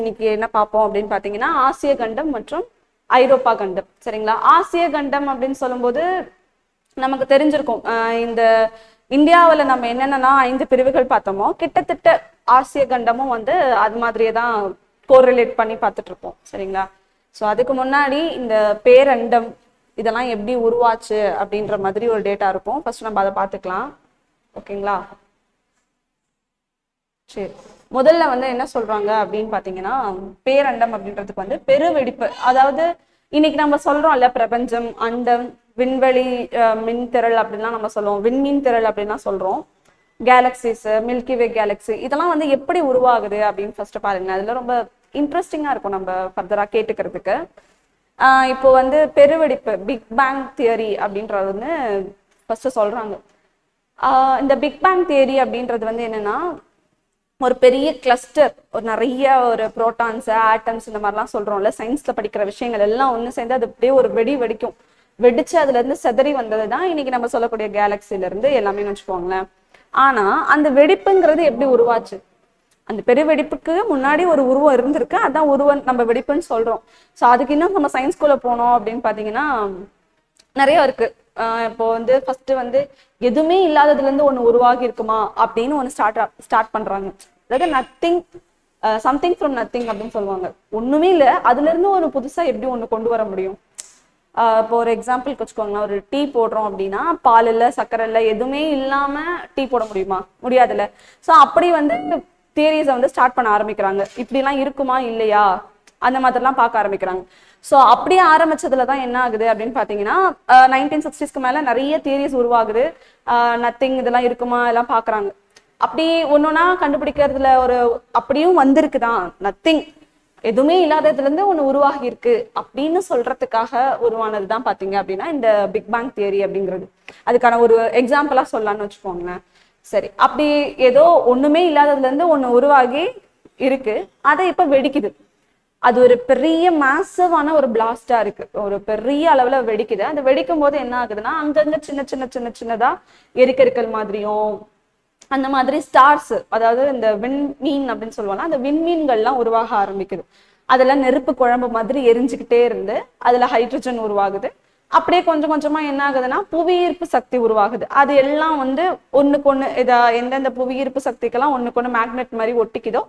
இன்னைக்கு என்ன பார்ப்போம் அப்படின்னு பாத்தீங்கன்னா ஆசிய கண்டம் மற்றும் ஐரோப்பா கண்டம். சரிங்களா? ஆசிய கண்டம் அப்படின்னு சொல்லும்போது நமக்கு தெரிஞ்சிருக்கும், இந்த இந்தியாவில் நம்ம என்னென்னா 5 பிரிவுகள் பார்த்தோமோ கிட்டத்தட்ட ஆசிய கண்டமும் வந்து அது மாதிரியே தான் கோரிலேட் பண்ணி பார்த்துட்டு இருப்போம். சரிங்களா? ஸோ அதுக்கு முன்னாடி இந்த பேரண்டம் இதெல்லாம் எப்படி உருவாச்சு அப்படின்ற மாதிரி ஒரு டேட்டா இருக்கும். ஃபர்ஸ்ட் நம்ம அதை பார்த்துக்கலாம். ஓகேங்களா? சரி, முதல்ல வந்து என்ன சொல்றாங்க அப்படின்னு பாத்தீங்கன்னா, பேரண்டம் அப்படின்றதுக்கு வந்து பெருவெடிப்பு. அதாவது இன்னைக்கு நம்ம சொல்றோம்ல, பிரபஞ்சம், அண்டம், விண்வெளி, மின்திரள் அப்படின்லாம் நம்ம சொல்லுவோம், விண்மீன் திரள் அப்படின்லாம் சொல்றோம். கேலக்சிஸ், மில்கி வே கேலக்சி, இதெல்லாம் வந்து எப்படி உருவாகுது அப்படின்னு ஃபர்ஸ்ட் பாருங்க. அதுல ரொம்ப இன்ட்ரெஸ்டிங்கா இருக்கும் நம்ம ஃபர்தரா கேட்டுக்கிறதுக்கு. இப்போ வந்து பெருவெடிப்பு, பிக் பேங் தியரி அப்படின்றது வந்து ஃபர்ஸ்ட் சொல்றாங்க. இந்த பிக் பேங் தியரி அப்படின்றது வந்து என்னன்னா, ஒரு பெரிய கிளஸ்டர், ஒரு நிறைய ஒரு புரோட்டான்ஸ், ஆட்டம்ஸ், இந்த மாதிரிலாம் சொல்றோம்ல, சயின்ஸ்ல படிக்கிற விஷயங்கள் எல்லாம் ஒன்று சேர்ந்து அது அப்படியே ஒரு வெடிக்கும். வெடிச்சு அதுல இருந்து செதறி வந்தது தான் இன்னைக்கு நம்ம சொல்லக்கூடிய கேலக்சில இருந்து எல்லாமே வச்சுக்கோங்களேன். ஆனா அந்த வெடிப்புங்கிறது எப்படி உருவாச்சு? அந்த பெரிய வெடிப்புக்கு முன்னாடி ஒரு உருவம் இருந்திருக்கு, அதான் உருவம் நம்ம வெடிப்புன்னு சொல்றோம். ஸோ அதுக்கு இன்னும் நம்ம சயின்ஸ் ஸ்கூல்ல போனோம் அப்படின்னு பாத்தீங்கன்னா நிறைய இருக்கு. இப்போ வந்து ஃபர்ஸ்ட் வந்து எதுவுமே இல்லாததுல இருந்து ஒண்ணு உருவாகி இருக்குமா அப்படின்னு ஒன்று ஸ்டார்ட் பண்றாங்க. அதாவது நத்திங், சம்திங் ஃப்ரம் நத்திங் அப்படின்னு சொல்லுவாங்க. ஒண்ணுமே இல்லை, அதுல இருந்து ஒரு புதுசா எப்படி ஒண்ணு கொண்டு வர முடியும்? இப்போ ஒரு எக்ஸாம்பிளுக்கு வச்சுக்கோங்களேன், ஒரு டீ போடுறோம் அப்படின்னா பால் இல்லை, சர்க்கரை இல்லை, எதுவுமே இல்லாம டீ போட முடியுமா? முடியாதுல்ல. ஸோ அப்படி வந்து தியரிஸை வந்து ஸ்டார்ட் பண்ண ஆரம்பிக்கிறாங்க. இப்படிலாம் இருக்குமா இல்லையா அந்த மாதிரிலாம் பார்க்க ஆரம்பிக்கிறாங்க. ஸோ அப்படியே ஆரம்பிச்சதுல தான் என்ன ஆகுது அப்படின்னு பார்த்தீங்கன்னா, 1960ஸ்க்கு மேலே நிறைய தியரிஸ் உருவாகுது. நத்திங் இதெல்லாம் இருக்குமா எல்லாம் பார்க்குறாங்க. அப்படி ஒன்னொன்னா கண்டுபிடிக்கிறதுல ஒரு அப்படியும் வந்திருக்குதான், நத்திங் எதுவுமே இல்லாததுல இருந்து ஒன்று உருவாகி இருக்கு அப்படின்னு சொல்றதுக்காக உருவானது தான் பார்த்தீங்க அப்படின்னா இந்த பிக் பேங் தியரி அப்படிங்கிறது. அதுக்கான ஒரு எக்ஸாம்பிளா சொல்லலாம்னு வச்சுக்கோங்களேன். சரி, அப்படி ஏதோ ஒண்ணுமே இல்லாததுல இருந்து ஒன்று உருவாகி இருக்கு, அதை இப்ப வெடிக்குது. அது ஒரு பெரிய மேசிவான ஒரு பிளாஸ்டா இருக்கு, ஒரு பெரிய அளவுல வெடிக்குது. அந்த வெடிக்கும் போது என்ன ஆகுதுன்னா, அங்கங்க சின்ன சின்ன சின்ன சின்னதா எரிக்கற்கள் மாதிரியும் அந்த மாதிரி ஸ்டார்ஸ், அதாவது இந்த விண்மீன் அப்படின்னு சொல்லுவாங்க, அந்த விண்மீன்கள்லாம் உருவாக ஆரம்பிக்குது. அதெல்லாம் நெருப்பு குழம்பு மாதிரி எரிஞ்சுக்கிட்டே இருந்து அதுல ஹைட்ரஜன் உருவாகுது. அப்படியே கொஞ்சம் கொஞ்சமா என்ன ஆகுதுன்னா புவியீர்ப்பு சக்தி உருவாகுது. அது எல்லாம் வந்து ஒண்ணுக்கு ஒண்ணு எந்தெந்த புவியீர்ப்பு சக்திக்கெல்லாம் ஒண்ணுக்கு ஒண்ணு மேக்னெட் மாதிரி ஒட்டிக்குதோ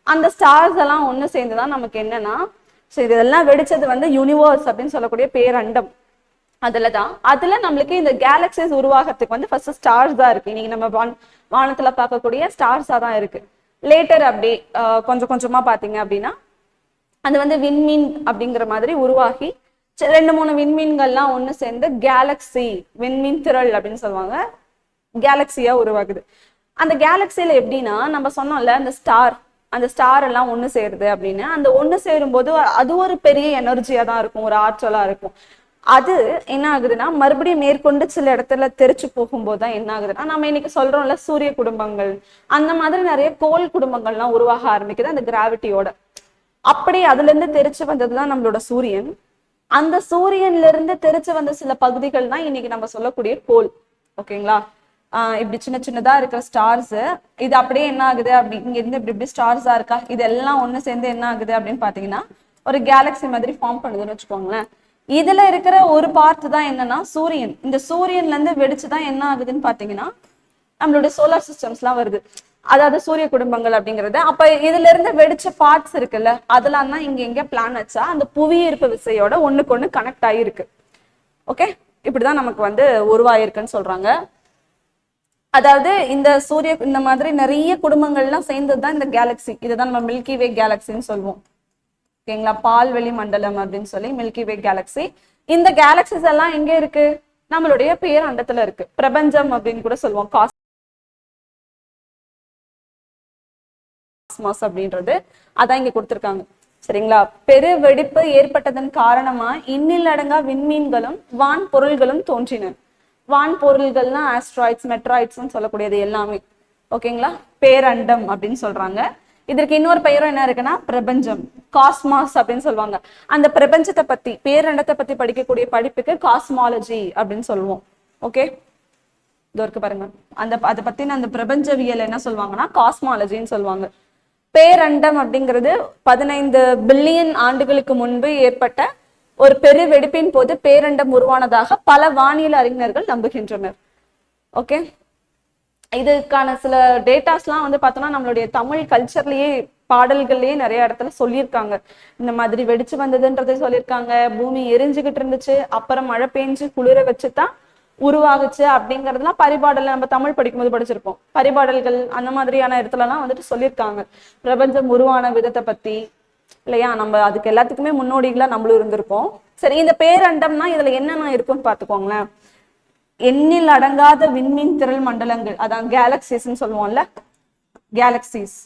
அந்த ஸ்டார்ஸ் எல்லாம் ஒண்ணு சேர்ந்துதான் நமக்கு என்னன்னா, சரி இதெல்லாம் வெடிச்சது வந்து யூனிவர்ஸ் அப்படின்னு சொல்லக்கூடிய பேரண்டம். அதுல நம்மளுக்கு இந்த கேலக்சிஸ் உருவாகிறதுக்கு வந்து ஃபர்ஸ்ட் ஸ்டார்ஸ் தான் இருக்கு. இன்னைக்கு நம்ம வானத்துல பார்க்கக்கூடிய ஸ்டார்ஸா தான் இருக்கு. லேட்டர் அப்படி கொஞ்சம் கொஞ்சமா பாத்தீங்க அப்படின்னா அது வந்து விண்மீன் அப்படிங்கிற மாதிரி உருவாகி 2-3 விண்மீன்கள்லாம் ஒண்ணு சேர்ந்து கேலக்சி, விண்மீன் திரள் அப்படின்னு சொல்லுவாங்க, கேலக்சியா உருவாகுது. அந்த கேலக்சியில எப்படின்னா, நம்ம சொன்னோம்ல அந்த ஸ்டார் எல்லாம் ஒண்ணு சேருது அப்படின்னு, அந்த ஒண்ணு சேரும் போது அது ஒரு பெரிய எனர்ஜியா தான் இருக்கும், ஒரு ஆற்றலா இருக்கும். அது என்ன ஆகுதுன்னா மறுபடியும் மேற்கொண்டு சில இடத்துல தெரிச்சு போகும்போது தான் என்ன ஆகுதுன்னா, நம்ம இன்னைக்கு சொல்றோம்ல சூரிய குடும்பங்கள், அந்த மாதிரி நிறைய கோள் குடும்பங்கள்லாம் உருவாக ஆரம்பிக்குது அந்த கிராவிட்டியோட. அப்படி அதுல இருந்து தெரிச்சு வந்ததுதான் நம்மளோட சூரியன். அந்த சூரியன்ல இருந்து தெரிச்சு வந்த சில பகுதிகள் தான் இன்னைக்கு நம்ம சொல்லக்கூடிய கோள். ஓகேங்களா? இப்படி சின்ன சின்னதா இருக்கிற ஸ்டார்ஸ், இது அப்படியே என்ன ஆகுது அப்படி இங்க இருந்து இப்படி ஸ்டார்ஸா இருக்கா, இதெல்லாம் ஒண்ணு சேர்ந்து என்ன ஆகுது அப்படின்னு பாத்தீங்கன்னா ஒரு கேலக்சி மாதிரி ஃபார்ம் பண்ணுதுன்னு வச்சுக்கோங்களேன். இதுல இருக்கிற ஒரு பார்ட் தான் என்னன்னா சூரியன். இந்த சூரியன்ல இருந்து வெடிச்சுதான் என்ன ஆகுதுன்னு பாத்தீங்கன்னா நம்மளுடைய சோலார் சிஸ்டம்ஸ் எல்லாம் வருது, அதாவது சூரிய குடும்பங்கள் அப்படிங்கிறது. அப்ப இதுல இருந்து வெடிச்ச பார்ட்ஸ் இருக்குல்ல, அதெல்லாம் தான் இங்க பிளானட்ஸா அந்த புவியீர்ப்பு விசையோட ஒண்ணுக்கு ஒண்ணு கனெக்ட் ஆகிருக்கு. ஓகே, இப்படிதான் நமக்கு வந்து உருவாயிருக்குன்னு சொல்றாங்க. அதாவது இந்த இந்த மாதிரி நிறைய குடும்பங்கள்லாம் சேர்ந்ததுதான் இந்த கேலக்சி. இதுதான் நம்ம மில்கி வே கேலக்சின்னு சொல்லுவோம். ஓகேங்களா? பால்வெளி மண்டலம் அப்படின்னு சொல்லி மில்கி வே கேலக்சி. இந்த கேலக்சிஸ் எல்லாம் எங்க இருக்கு? நம்மளுடைய பேரண்டத்துல இருக்கு. பிரபஞ்சம் அப்படின்னு கூட சொல்லுவோம், காஸ்மாஸ் அப்படின்றது அதான் இங்க கொடுத்திருக்காங்க. சரிங்களா? பெரு வெடிப்பு ஏற்பட்டதன் காரணமா இன்னிலடங்கா விண்மீன்களும் வான் பொருள்களும் தோன்றின. வான் பொருள்கள்னா ஆஸ்ட்ராய்ட்ஸ், மெட்ராய்ட்ஸ் சொல்லக்கூடியது எல்லாமே. ஓகேங்களா? பேரண்டம் அப்படின்னு சொல்றாங்க. இதற்கு இன்னொரு பெயரும் என்ன இருக்குன்னா பிரபஞ்சம், காஸ்மாஸ் அப்படின்னு சொல்லுவாங்க. அந்த பிரபஞ்சத்தை பத்தி, பேரண்டத்தை பத்தி படிக்கக்கூடிய படிப்புக்கு காஸ்மாலஜி அப்படின்னு சொல்லுவோம். ஓகே, இது இருக்கு பாருங்க. அதை பத்தின அந்த பிரபஞ்சவியல் என்ன சொல்லுவாங்கன்னா காஸ்மாலஜின்னு சொல்லுவாங்க. பேரண்டம் அப்படிங்கிறது 15 பில்லியன் ஆண்டுகளுக்கு முன்பு ஏற்பட்ட ஒரு பெரு வெடிப்பின் போது பேரண்டம் உருவானதாக பல வானியல் அறிஞர்கள் நம்புகின்றனர். ஓகே, இதுக்கான சில டேட்டாஸ்லாம் வந்து பார்த்தோம்னா நம்மளுடைய தமிழ் கல்ச்சர்லயே பாடல்கள்லயே நிறைய இடத்துல சொல்லியிருக்காங்க. இந்த மாதிரி வெடிச்சு வந்ததுன்றதை சொல்லியிருக்காங்க. பூமி எரிஞ்சுக்கிட்டு இருந்துச்சு, அப்புறம் மழை பெஞ்சு குளிர வச்சுதான் உருவாகுச்சு அப்படிங்கறதுலாம் பரிபாடல் நம்ம தமிழ் படிக்கும்போது படிச்சிருப்போம். பரிபாடல்கள் அந்த மாதிரியான இடத்துலலாம் வந்துட்டு சொல்லியிருக்காங்க பிரபஞ்சம் உருவான விதத்தை பத்தி, இல்லையா? நம்ம அதுக்கு எல்லாத்துக்குமே முன்னோடிகளா நம்மளும் இருந்திருப்போம். சரி, இந்த பேரண்டம்னா இதுல என்னென்ன இருக்குன்னு பாத்துக்கோங்களேன். எண்ணில் அடங்காத விண்மீன் திரள் மண்டலங்கள், அதான் கேலக்சிஸ்ன்னு சொல்லுவோம்ல, கேலக்சிஸ்.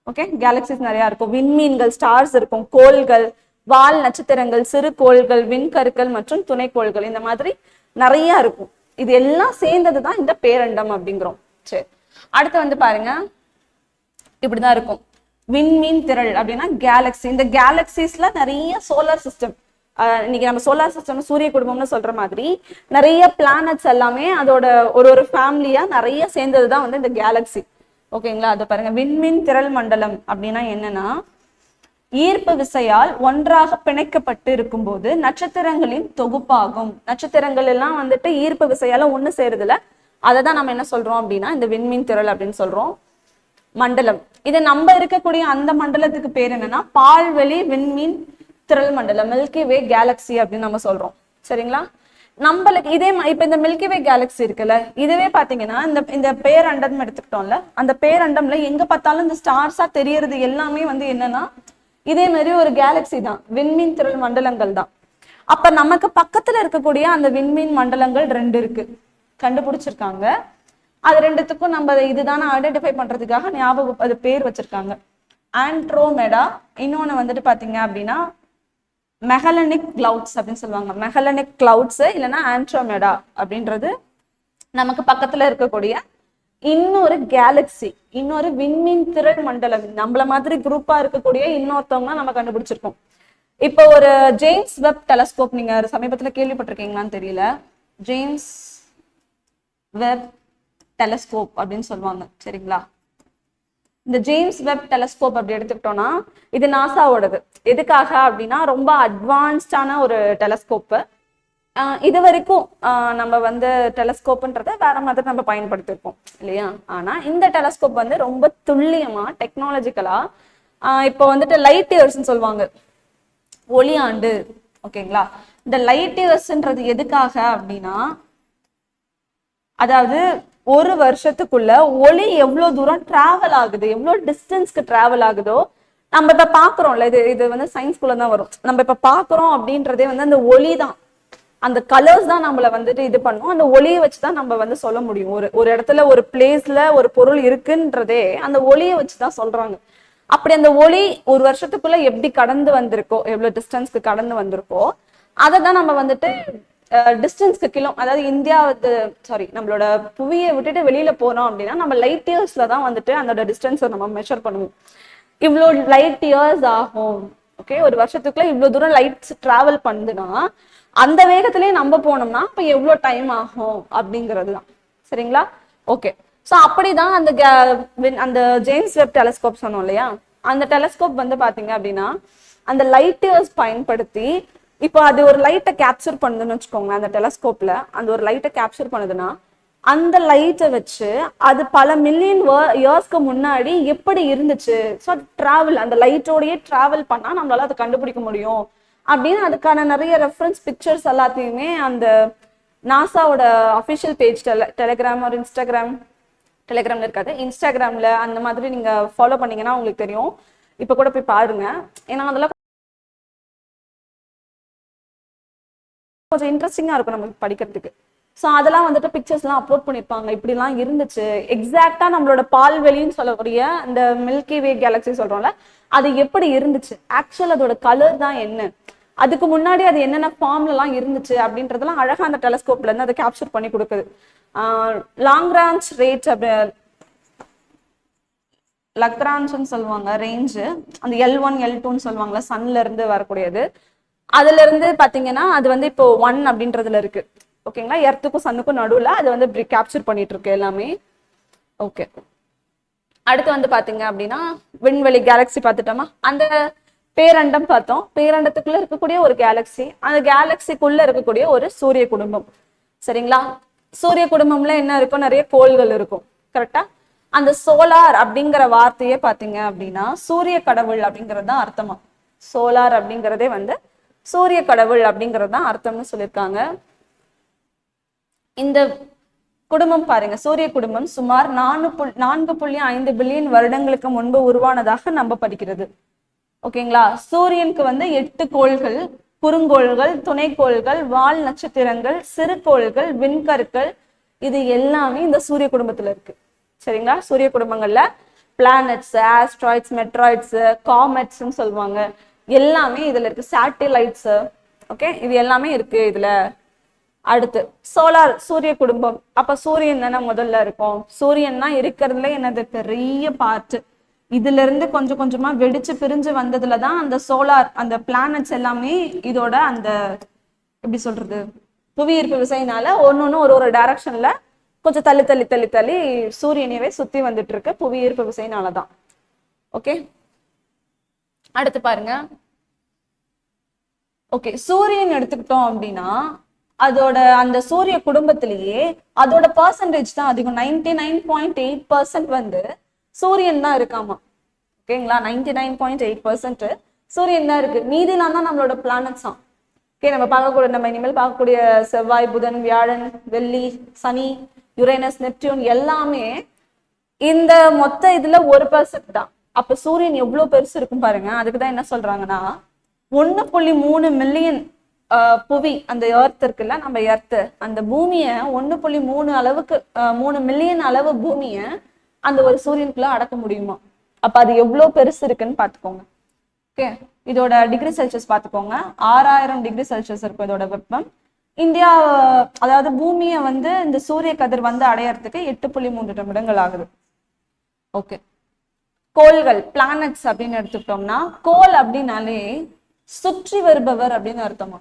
ஓகே, கேலக்சிஸ் நிறைய இருக்கும். விண்மீன்கள், ஸ்டார்ஸ் இருக்கும், கோள்கள், வால் நட்சத்திரங்கள், சிறு கோள்கள், விண்கருக்கள் மற்றும் துணைக்கோள்கள், இந்த மாதிரி நிறைய இருக்கும். இது எல்லாம் சேர்ந்ததுதான் இந்த பேரண்டம் அப்படிங்கிறோம். சரி, அடுத்து வந்து பாருங்க, இப்படிதான் இருக்கும். விண்மீன் திரள் அப்படின்னா கேலக்சி. இந்த கேலக்சிஸ்ல நிறைய சோலார் சிஸ்டம், இன்னைக்கு நம்ம சோலார் சிஸ்டம் சூரிய குடும்பம்னு சொல்ற மாதிரி நிறைய பிளானட்ஸ் எல்லாமே அதோட ஒரு ஃபேமிலியா நிறைய சேர்ந்ததுதான் வந்து இந்த கேலக்சி. ஓகேங்களா? அதை பாருங்க, விண்மீன் திரள் மண்டலம் அப்படின்னா என்னன்னா, ஈர்ப்பு விசையால் ஒன்றாக பிணைக்கப்பட்டு இருக்கும் போது நட்சத்திரங்களின் தொகுப்பாகும். நட்சத்திரங்கள் எல்லாம் வந்துட்டு ஈர்ப்பு விசையால ஒண்ணு சேருதுல, அதை தான் நம்ம என்ன சொல்றோம் அப்படின்னா இந்த விண்மீன் திரள் அப்படின்னு சொல்றோம். மண்டலம், இது நம்ம இருக்கக்கூடிய அந்த மண்டலத்துக்கு பேர் என்னன்னா பால்வெளி விண்மீன் திரள் மண்டலம், மில்கி வே கேலக்சி அப்படின்னு நம்ம சொல்றோம். சரிங்களா? நம்மளுக்கு இதே இப்ப இந்த மில்கி வே கேலக்சி இருக்குல்ல, இதுவே பாத்தீங்கன்னா இந்த பேரண்டம் எடுத்துக்கிட்டோம்ல, அந்த பேரண்டம்ல எங்க பார்த்தாலும் இந்த ஸ்டார்ஸா தெரியறது எல்லாமே வந்து என்னன்னா இதே மாதிரி ஒரு கேலக்சி தான், விண்மீன் திரள் மண்டலங்கள் தான். அப்ப நமக்கு பக்கத்துல இருக்கக்கூடிய அந்த விண்மீன் மண்டலங்கள் 2 இருக்கு, கண்டுபிடிச்சிருக்காங்க. அது 2த்துக்கும் நம்ம இதுதானே ஐடென்டிஃபை பண்றதுக்காக ஞாபகம் அது பேர் வச்சிருக்காங்க. ஆண்ட்ரோமெடா, இன்னொன்னு வந்துட்டு பாத்தீங்க அப்படின்னா மெகலனிக் கிளவுட்ஸ் அப்படின்னு சொல்லுவாங்க. மெகலனிக் கிளவுட்ஸ் இல்லைன்னா ஆண்ட்ரோமெடா அப்படின்றது நமக்கு பக்கத்துல இருக்கக்கூடிய இன்னொரு கேலக்சி, இன்னொரு விண்மீன் திரள் மண்டலம். நம்மள மாதிரி குரூப்பா இருக்கக்கூடிய இன்னொருத்தவங்க நம்ம கண்டுபிடிச்சிருக்கோம். இப்போ ஒரு ஜேம்ஸ் வெப் டெலஸ்கோப், நீங்க சமீபத்துல கேள்விப்பட்டிருக்கீங்களான்னு தெரியல, ஜேம்ஸ் வெப் டெலஸ்கோப் அப்படின்னு சொல்லுவாங்க. சரிங்களா? இந்த ஜேம்ஸ் வெப் டெலஸ்கோப் அப்படி எடுத்துக்கிட்டோம்னா இது நாசாவோடது. எதுக்காக அப்படின்னா ரொம்ப அட்வான்ஸ்டான ஒரு டெலஸ்கோப்பு. இது வரைக்கும் நம்ம வந்து டெலஸ்கோப்ன்றத வேற மாதிரி நம்ம பயன்படுத்திருப்போம் இல்லையா? ஆனா இந்த டெலஸ்கோப் வந்து ரொம்ப துல்லியமா டெக்னாலஜிக்கலா இப்போ வந்துட்டு லைட் இயர்ஸ்ன்னு சொல்லுவாங்க, ஒளியாண்டு. ஓகேங்களா? இந்த லைட் இயர்ஸ்ன்றது எதுக்காக அப்படின்னா, அதாவது ஒரு வருஷத்துக்குள்ள ஒளி எவ்வளவு தூரம் டிராவல் ஆகுது, எவ்வளவு டிஸ்டன்ஸ்க்கு டிராவல் ஆகுதோ நம்ம இப்ப பாக்குறோம்ல, இது வந்து சயின்ஸ்குள்ள தான் வரும். நம்ம இப்ப பாக்குறோம் அப்படின்றதே வந்து அந்த ஒளி தான், அந்த கலர்ஸ் தான் நம்மள வந்துட்டு இது பண்ணும். அந்த ஒளியை வச்சுதான் நம்ம வந்து சொல்ல முடியும். ஒரு இடத்துல ஒரு பிளேஸ்ல ஒரு பொருள் இருக்குன்றதே அந்த ஒளியை வச்சுதான் சொல்றாங்க. அப்படி அந்த ஒளி ஒரு வருஷத்துக்குள்ள எப்படி கடந்து வந்திருக்கோ, எவ்வளவு டிஸ்டன்ஸ்க்கு கடந்து வந்திருக்கோ, அதை தான் நம்ம வந்துட்டு டிஸ்டன்ஸ்க்கு கிலோ, அதாவது இந்தியா நம்மளோட புவியை விட்டுட்டு வெளியில போறோம் அப்படின்னா நம்ம லைட் இயர்ஸ்ல தான் வந்துட்டு அந்த டிஸ்டன்ஸை நம்ம மெஷர் பண்ணுவோம். இவ்வளோ லைட் இயர்ஸ் ஆகும். ஓகே, ஒரு வருஷத்துக்குள்ள இவ்வளவு தூரம் லைட்ஸ் டிராவல் பண்ணுதுன்னா அந்த வேகத்திலேயே நம்ம போனோம்னா இப்ப எவ்வளவு டைம் ஆகும் அப்படிங்கிறது தான். சரிங்களா? ஓகே, ஸோ அப்படிதான் அந்த ஜேம்ஸ் வெப் டெலஸ்கோப் சொன்னோம் இல்லையா, அந்த டெலஸ்கோப் வந்து பாத்தீங்க அப்படின்னா அந்த லைட் இயர்ஸ் பயன்படுத்தி, இப்போ அது ஒரு லைட்டை கேப்சர் பண்ணுதுன்னு வச்சுக்கோங்க, அந்த டெலஸ்கோப்ல அந்த ஒரு லைட்டை கேப்சர் பண்ணுதுன்னா அந்த லைட்டை வச்சு அது பல மில்லியன் இயர்ஸ்க்கு முன்னாடி எப்படி இருந்துச்சு, ஸோ டிராவல் அந்த லைட்டோடயே டிராவல் பண்ணா நம்மளால அதை கண்டுபிடிக்க முடியும் அப்படின்னு அதுக்கான நிறைய ரெஃபரன்ஸ் பிக்சர்ஸ் எல்லாத்தையுமே அந்த நாசாவோட அஃபிஷியல் பேஜ் டெலிகிராம் ஒரு டெலிகிராம்ல இருக்காது, இன்ஸ்டாகிராம்ல அந்த மாதிரி நீங்க ஃபாலோ பண்ணீங்கன்னா உங்களுக்கு தெரியும். இப்ப கூட போய் பாருங்க, ஏன்னா அதெல்லாம் கொஞ்சம் இன்ட்ரெஸ்டிங்கா இருக்கும் நமக்கு படிக்கிறதுக்கு. ஸோ அதெல்லாம் வந்துட்டு பிக்சர்ஸ் எல்லாம் அப்லோட் பண்ணிருப்பாங்க, இப்படிலாம் இருந்துச்சு. எக்ஸாக்டா நம்மளோட பால்வெளின்னு சொல்லக்கூடிய இந்த மில்கி வே கேலக்சி சொல்றோம்ல, அது எப்படி இருந்துச்சு, ஆக்சுவல் அதோட கலர் தான் என்ன, அதுக்கு முன்னாடி அது என்னென்ன ஃபார்ம்ல எல்லாம் இருந்துச்சு அப்படின்றதெல்லாம் அழகா அந்த டெலஸ்கோப்ல இருந்து அதை கேப்சர் பண்ணி கொடுக்குது. லாங்ராஞ்ச் ரேட் லக்ராஞ்சுன்னு சொல்லுவாங்க ரேஞ்சு, அந்த L1 L2ன்னு சொல்லுவாங்கல்ல, சன்ல இருந்து வரக்கூடியது. அதுல இருந்து பாத்தீங்கன்னா அது வந்து இப்போ 1 அப்படின்றதுல இருக்கு. ஓகேங்களா? எர்த்துக்கும் சன்னுக்கும் நடுவுல அது வந்து கேப்சர் பண்ணிட்டு இருக்கு எல்லாமே. ஓகே, அடுத்து வந்து பாத்தீங்க அப்படின்னா விண்வெளி கேலக்சி பார்த்துட்டோமா, அந்த பேரண்டம் பார்த்தோம். பேரண்டத்துக்குள்ள இருக்கக்கூடிய ஒரு கேலக்சி, அந்த கேலக்சிக்குள்ள இருக்கக்கூடிய ஒரு சூரிய குடும்பம். சரிங்களா? சூரிய குடும்பம்ல என்ன இருக்கும், நிறைய கோள்கள் இருக்கும். கரெக்டா? அந்த சோலார் அப்படிங்கிற வார்த்தையே பாத்தீங்க அப்படின்னா சூரிய கடவுள் அப்படிங்கிறது தான் அர்த்தமா. சோலார் அப்படிங்கிறதே வந்து சூரிய கடவுள் அப்படிங்கிறது தான் அர்த்தம்னு சொல்லியிருக்காங்க. இந்த குடும்பம் பாருங்க, சூரிய குடும்பம் சுமார் 4.5 பில்லியன் வருடங்களுக்கு முன்பு உருவானதாக நம்பப்படுகிறது. ஓகேங்களா? சூரியனுக்கு வந்து 8 கோள்கள், குறுங்கோள்கள், துணைக்கோள்கள், வால் நட்சத்திரங்கள், சிறு கோள்கள், விண்கற்கள், இது எல்லாமே இந்த சூரிய குடும்பத்துல இருக்கு. சரிங்களா? சூரிய குடும்பங்கள்ல பிளானட்ஸ், ஆஸ்ட்ராய்ட்ஸ், மெட்ராய்ட்ஸ், காமெட்ஸ்ன்னு சொல்லுவாங்க, எல்லாமே இதுல இருக்கு. சேட்டிலைட்ஸ், ஓகே, இது எல்லாமே இருக்கு இதுல. அடுத்து சோலார், சூரிய குடும்பம். அப்ப சூரியன் தானே முதல்ல இருக்கும். சூரியன் தான் இருக்கிறதுல என்னது பெரிய பார்ட். இதுல இருந்து கொஞ்சம் கொஞ்சமா வெடிச்சு பிரிஞ்சு வந்ததுலதான் அந்த சோலார், அந்த பிளானட்ஸ் எல்லாமே இதோட அந்த எப்படி சொல்றது, புவியீர்ப்பு விசையினால ஒன்னொன்னு ஒரு ஒரு டைரக்ஷன்ல கொஞ்சம் தள்ளி தள்ளி தள்ளி தள்ளி சூரியனவே சுத்தி வந்துட்டு இருக்கு, புவியீர்ப்பு விசையினாலதான். ஓகே, அடுத்து பாருங்க. ஓகே, சூரியன் எடுத்துக்கிட்டோம் அப்படின்னா அதோட அந்த சூரிய குடும்பத்திலேயே அதோட பர்சன்டேஜ் தான் அதிகம். 99.8% வந்து சூரியன் தான் இருக்காமா. ஓகேங்களா? 99.8% சூரியன் தான் இருக்கு. மீதிலாம் தான் நம்மளோட பிளானட்ஸ் தான். ஓகே, நம்ம இனிமேல் பார்க்கக்கூடிய செவ்வாய், புதன், வியாழன், வெள்ளி, சனி, யுரேனஸ், நெப்டியூன் எல்லாமே இந்த மொத்த இதுல 1% தான். அப்ப சூரியன் எவ்வளவு பெருசு இருக்கும் பாருங்க. அதுக்குதான் என்ன சொல்றாங்கன்னா 1.3 மில்லியன் புவி, அந்த எர்த் இருக்குல்ல, நம்ம எர்த், அந்த பூமிய 1.3 அளவுக்கு 3 மில்லியன் அளவு பூமிய அந்த ஒரு சூரியனுக்குள்ள அடக்க முடியுமா? அப்ப அது எவ்வளவு பெருசு இருக்குன்னு பாத்துக்கோங்க. ஓகே, இதோட டிகிரி செல்சியஸ் பாத்துக்கோங்க. 6000 டிகிரி செல்சியஸ் இருக்கும் இதோட வெப்பம். இந்தியா, அதாவது பூமியை வந்து இந்த சூரிய கதிர் வந்து அடையறதுக்கு 8.3 நிமிடங்கள் ஆகுது. ஓகே, கோள்கள், பிளானட்ஸ் அப்படின்னு எடுத்துக்கிட்டோம்னா, கோள் அப்படின்னாலே சுற்றி வருபவர் அப்படின்னு அர்த்தமா.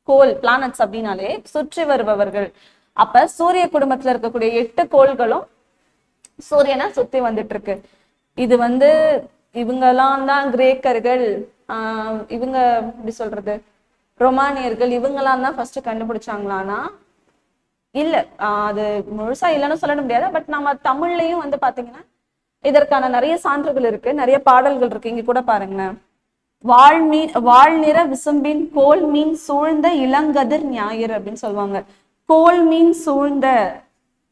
கோள், பிளானட்ஸ் அப்படின்னாலே சுற்றி வருபவர்கள். அப்ப சூரிய குடும்பத்துல இருக்கக்கூடிய 8 கோள்களும் சூரியனை சுத்தி வந்துட்டு இருக்கு. இது வந்து இவங்கெல்லாம் தான் கிரேக்கர்கள், இவங்க எப்படி சொல்றது, ரொமானியர்கள், இவங்கெல்லாம் தான் ஃபர்ஸ்ட் கண்டுபிடிச்சாங்களானா இல்ல. அது முழுசா இல்லைன்னு சொல்ல முடியாது. பட் நம்ம தமிழ்லயும் வந்து பாத்தீங்கன்னா இதற்கான நிறைய சான்றுகள் இருக்கு, நிறைய பாடல்கள் இருக்கு. இங்க கூட பாருங்களேன். வாழ்நிற விசும்பின் கோல் மீன் சூழ்ந்த இளங்கதிர் ஞாயிறு அப்படின்னு சொல்லுவாங்க. கோல் மீன் சூழ்ந்த,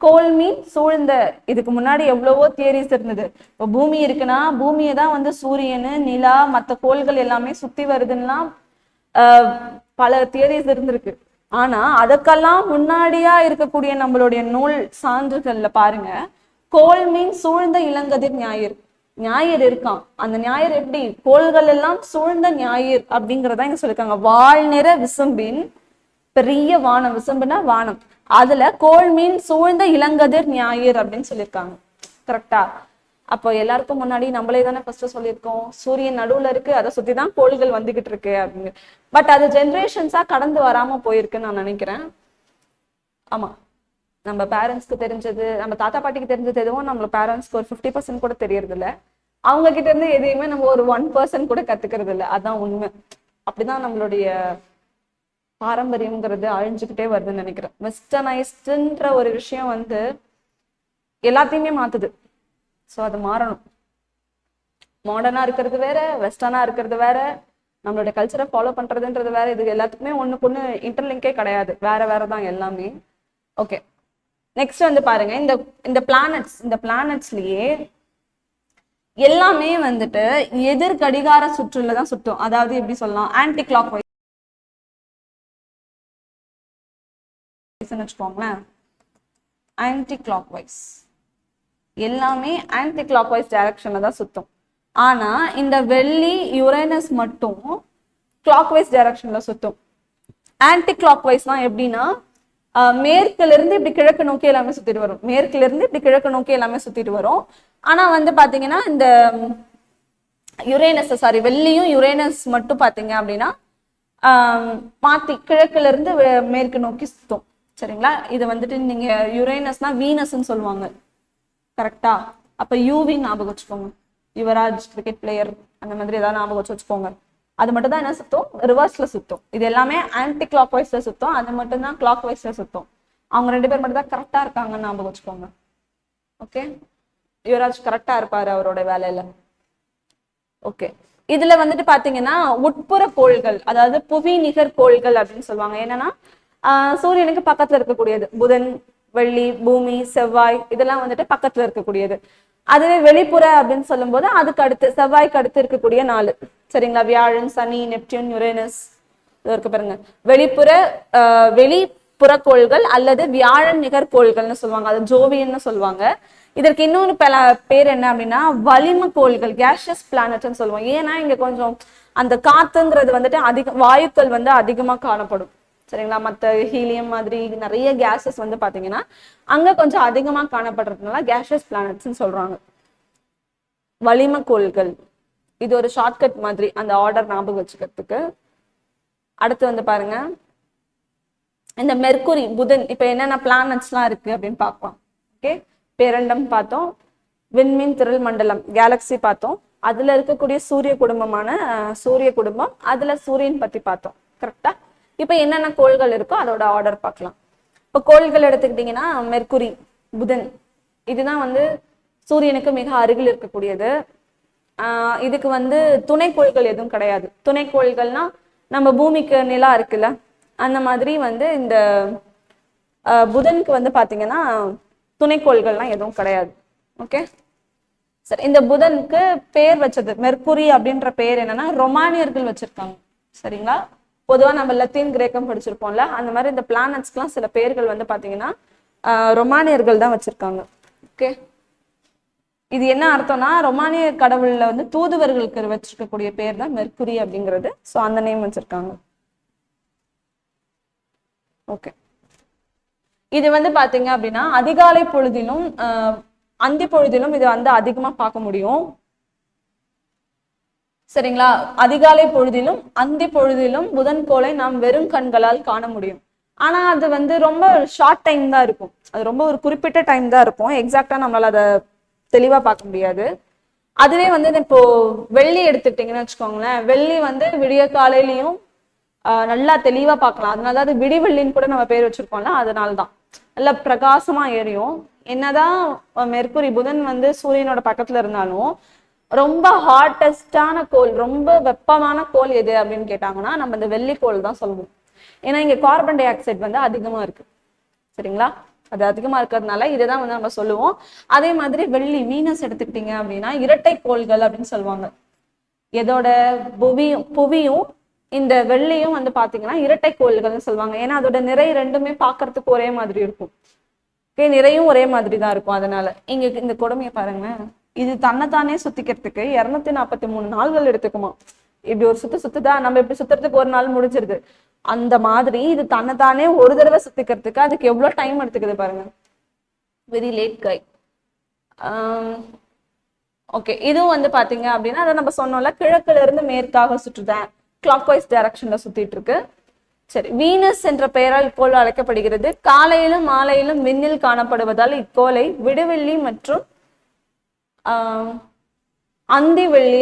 கோல் மீன் சூழ்ந்த, இதுக்கு முன்னாடி எவ்வளவோ தியரிஸ் இருந்தது. இப்போ பூமி இருக்குன்னா பூமியை தான் வந்து சூரியனு, நிலா, மற்ற கோள்கள் எல்லாமே சுத்தி வருதுன்னா பல தியரிஸ் இருந்திருக்கு. ஆனா அதுக்கெல்லாம் முன்னாடியா இருக்கக்கூடிய நம்மளுடைய நூல் சான்றுகள்ல பாருங்க, கோல் மீன் சூழ்ந்த இளங்கதிர் ஞாயிறு, ஞாயிறு இருக்கான். அந்த ஞாயிறு எப்படி, கோள்கள் எல்லாம் சூழ்ந்த ஞாயிறு அப்படிங்கிறதா இங்க சொல்லியிருக்காங்க. வாழ்நிற விசும்பின், பெரிய வானம், விசும்புனா வானம், அதுல கோள் மீன் சூழ்ந்த இளங்கதிர் ஞாயிறு அப்படின்னு சொல்லியிருக்காங்க. கரெக்டா? அப்போ எல்லாருக்கும் முன்னாடி நம்மளே தானே ஃபர்ஸ்ட் சொல்லியிருக்கோம் சூரியன் நடுவுல இருக்கு, அதை சுத்தி தான் கோள்கள் வந்துகிட்டு இருக்கு அப்படின்னு. பட் அது ஜென்ரேஷன்ஸா கடந்து வராம போயிருக்குன்னு நான் நினைக்கிறேன். ஆமா, நம்ம பேரண்ட்ஸ்க்கு தெரிஞ்சது, நம்ம தாத்தா பாட்டிக்கு தெரிஞ்சது எதுவும் நம்ம பேரண்ட்ஸ்க்கு ஒரு 50% கூட தெரியறது இல்லை. அவங்க கிட்ட இருந்து எதையுமே நம்ம ஒரு 1% கூட கத்துக்கிறது இல்லை. அதான் உண்மை. அப்படிதான் நம்மளுடைய பாரம்பரியம்ங்கிறது அழிஞ்சுக்கிட்டே வருதுன்னு நினைக்கிறேன். வெஸ்டர்னைஸ்டுன்ற ஒரு விஷயம் வந்து எல்லாத்தையுமே மாத்துது. ஸோ அது மாறணும். மாடர்னா இருக்கிறது வேற, வெஸ்டர்னா இருக்கிறது வேற, நம்மளுடைய கல்ச்சரை ஃபாலோ பண்றதுன்றது வேற. இது எல்லாத்துக்குமே ஒண்ணுக்கு ஒண்ணு இன்டர்லிங்கே கிடையாது, வேற வேறதான் எல்லாமே. ஓகே, நெக்ஸ்ட் வந்து பாருங்க. இந்த பிளானட்ஸ்லயே எல்லாமே வந்துட்டு எதிர் கடிகார சுற்றுல தான் சுற்றும். அதாவது எப்படி சொல்லலாம், ஆன்டி கிளாக் வைஸ் வச்சுக்கோங்களேன். ஆன்டி கிளாக் வைஸ் எல்லாமே ஆன்டி கிளாக் வைஸ் டைரக்ஷன்ல தான் சுத்தும். ஆனா இந்த வெள்ளி, யுரேனஸ் மட்டும் கிளாக் வைஸ் டைரக்ஷன்ல சுத்தும். ஆன்டி கிளாக் வைஸ்னா எப்படின்னா, மேற்குல இருந்து இப்படி கிழக்கு நோக்கி எல்லாமே சுத்திட்டு வரும். மேற்குல இருந்து இப்படி கிழக்கு நோக்கி எல்லாமே சுத்திட்டு வரும். ஆனா வந்து பாத்தீங்கன்னா இந்த யுரேனஸ், வெள்ளியும் யுரேனஸ் மட்டும் பாத்தீங்க அப்படின்னா மாத்தி கிழக்குல இருந்து மேற்கு நோக்கி சுத்தும். சரிங்களா? இது வந்துட்டு நீங்க யுரேனஸ்னா வீனஸ்ன்னு சொல்லுவாங்க. கரெக்டா? அப்ப யூவி ஞாபகம் வச்சுக்கோங்க, யுவராஜ் கிரிக்கெட் பிளேயர் அந்த மாதிரி ஏதாவது ஞாபகம் வச்சுக்கோங்க. அது மட்டும் தான் என்ன சுத்தம், ரிவர்ஸ்ல சுத்தம். இது எல்லாமே ஆன்டி கிளாக் வைஸ்ல சுத்தம், அது மட்டும் தான் கிளாக் வைஸ்ல சுத்தம். அவங்க 2 பேர் மட்டும் தான் கரெக்டா இருக்காங்கன்னு ஞாபகம் வச்சுக்கோங்க. ஓகே, யுவராஜ் கரெக்டா இருப்பாரு அவரோட வேலையில. ஓகே, இதுல வந்துட்டு பாத்தீங்கன்னா உட்புற கோள்கள், அதாவது புவி நிகர் கோள்கள் அப்படின்னு சொல்லுவாங்க. என்னன்னா சூரியனுக்கு பக்கத்துல இருக்கக்கூடியது புதன், வெள்ளி, பூமி, செவ்வாய் இதெல்லாம் வந்துட்டு பக்கத்துல இருக்கக்கூடியது. அதுவே வெளிப்புற அப்படின்னு சொல்லும் போது அதுக்கு அடுத்து செவ்வாய்க்கு அடுத்து இருக்கக்கூடிய 4 சரிங்களா, வியாழன், சனி, நெப்டியூன், யுரேனஸ் இருக்கு பாருங்க. வெளிப்புற வெளிப்புற கோள்கள் அல்லது வியாழன் நிகர் கோள்கள்னு சொல்லுவாங்க, அது ஜோவியன்னு சொல்லுவாங்க. இதற்கு இன்னொரு பேர் என்ன அப்படின்னா வளிம கோள்கள், கேஷியஸ் பிளானட்னு சொல்லுவோம். ஏன்னா இங்க கொஞ்சம் அந்த காத்துங்கிறது வந்துட்டு வாயுக்கள் வந்து அதிகமா காணப்படும் சரிங்களா. மற்ற ஹீலியம் மாதிரி நிறைய கேசஸ் வந்து பாத்தீங்கன்னா அங்க கொஞ்சம் அதிகமா காணப்படுறதுனால கேஷியஸ் பிளானட்ஸ்ன்னு சொல்றாங்க. வளிம கோள்கள் இது ஒரு ஷார்ட்கட் மாதிரி அந்த ஆர்டர் ஞாபகம் வச்சுக்கிறதுக்கு. அடுத்து வந்து பாருங்க இந்த மெர்க்குரி, புதன், இப்ப என்னென்ன பிளானட்ஸ்லாம் இருக்கு அப்படின்னு பார்க்கலாம். ஓகே, பேரண்டம் பார்த்தோம், விண்மீன் திரள் மண்டலம் கேலக்சி பார்த்தோம், அதுல இருக்கக்கூடிய சூரிய குடும்பமான சூரிய குடும்பம், அதுல சூரியன் பத்தி பார்த்தோம் கரெக்டா. இப்ப என்னென்ன கோள்கள் இருக்கோ அதோட ஆர்டர் பார்க்கலாம். இப்ப கோள்கள் எடுத்துக்கிட்டீங்கன்னா மெர்க்குரி, புதன் இதுதான் வந்து சூரியனுக்கு மிக அருகில் இருக்கக்கூடியது. இதுக்கு வந்து துணைக்கோள்கள் எதுவும் கிடையாது. துணைக்கோள்கள்னா நம்ம பூமிக்கு நிலா இருக்குல்ல அந்த மாதிரி வந்து இந்த புதனுக்கு வந்து பாத்தீங்கன்னா துணைக்கோள்கள்லாம் எதுவும் கிடையாது. ஓகே சரி, இந்த புதனுக்கு பேர் வச்சது மெர்க்குரி அப்படின்ற பேர் என்னன்னா ரொமானியர்கள் வச்சிருக்காங்க சரிங்களா. பொதுவா நம்ம லத்தீன் கிரேக்கம் படிச்சிருப்போம்ல, அந்த மாதிரி இந்த பிளானட்ஸ்க்குலாம் சில பேர்கள் வந்து பாத்தீங்கன்னா ரொமானியர்கள் தான் வச்சிருக்காங்க. ஓகே, இது என்ன அர்த்தம்னா ரொமானிய கடவுள்ல வந்து தூதுவர்களுக்கு வச்சிருக்கக்கூடிய பேர் தான் மெர்க்குரி அப்படிங்கிறது. ஸோ அந்த நேம் வச்சிருக்காங்க. ஓகே, இது வந்து பாத்தீங்க அப்படின்னா அதிகாலை பொழுதிலும் அந்தி பொழுதிலும் இது வந்து அதிகமா பார்க்க முடியும் சரிங்களா. அதிகாலை பொழுதிலும் அந்தி பொழுதிலும் புதன் கோளை நாம் வெறும் கண்களால் காண முடியும். ஆனா அது வந்து ரொம்ப ஷார்ட் டைம் தான் இருக்கும், அது ரொம்ப ஒரு குறிப்பிட்ட டைம் தான் இருக்கும், எக்ஸாக்டா நம்மளால அதை தெளிவா பார்க்க முடியாது. அதுவே வந்து இப்போ வெள்ளி எடுத்துக்கிட்டீங்கன்னு வச்சுக்கோங்களேன், வெள்ளி வந்து விடிய காலையிலையும் நல்லா தெளிவா பார்க்கலாம். அதனால அது விடிவெள்ளின்னு கூட நம்ம பேர் வச்சிருக்கோம்ல, அதனால்தான் நல்லா பிரகாசமா எரியும். என்னதான் மெர்க்குரி புதன் வந்து சூரியனோட பக்கத்துல இருந்தாலும் ரொம்ப ஹாட்டஸ்டான கோள், ரொம்ப வெப்பமான கோள் எது அப்படின்னு கேட்டாங்கன்னா நம்ம இந்த வெள்ளிக்கோள் தான் சொல்லுவோம். ஏன்னா இங்க கார்பன் டை ஆக்சைடு வந்து அதிகமா இருக்கு சரிங்களா. அது அதிகமா இருக்கிறதுனால இதைதான் வந்து நம்ம சொல்லுவோம். அதே மாதிரி வெள்ளி, வீனஸ் எடுத்துக்கிட்டீங்க அப்படின்னா இரட்டை கோள்கள் அப்படின்னு சொல்லுவாங்க. எதோட புவியும் இந்த வெள்ளியும் வந்து பாத்தீங்கன்னா இரட்டை கோள்கள்னு சொல்லுவாங்க. ஏன்னா அதோட நிறை ரெண்டுமே பாக்குறதுக்கு ஒரே மாதிரி இருக்கும். நிறையும் ஒரே மாதிரி தான் இருக்கும். அதனால இங்க இந்த கொடுமையை பாருங்களேன், இது தன்னைத்தானே சுத்திக்கிறதுக்கு 243 நாள்கள் எடுத்துக்குமா. இப்படி ஒரு சுத்துதா, நம்ம இப்படி சுத்துறதுக்கு ஒரு நாள் முடிஞ்சிருது. அந்த மாதிரி இது தன்னைத்தானே ஒரு தடவை சுத்திக்கிறதுக்கு அதுக்கு எவ்வளவு டைம் எடுத்துக்குது பாருங்க. வெரி லேட் கை. ஓகே, இதுவும் வந்து பாத்தீங்க அப்படின்னா அதை நம்ம சொன்னோம்ல, கிழக்குல இருந்து மேற்காக சுற்றுதான், கிளாக் வைஸ் டைரக்ஷன்ல சுத்திட்டு இருக்கு. சரி, வீனஸ் என்ற பெயரால் இக்கோள் அழைக்கப்படுகிறது. காலையிலும் மாலையிலும் விண்ணில் காணப்படுவதால் இக்கோளை விடுவெள்ளி மற்றும் அந்தி வெள்ளி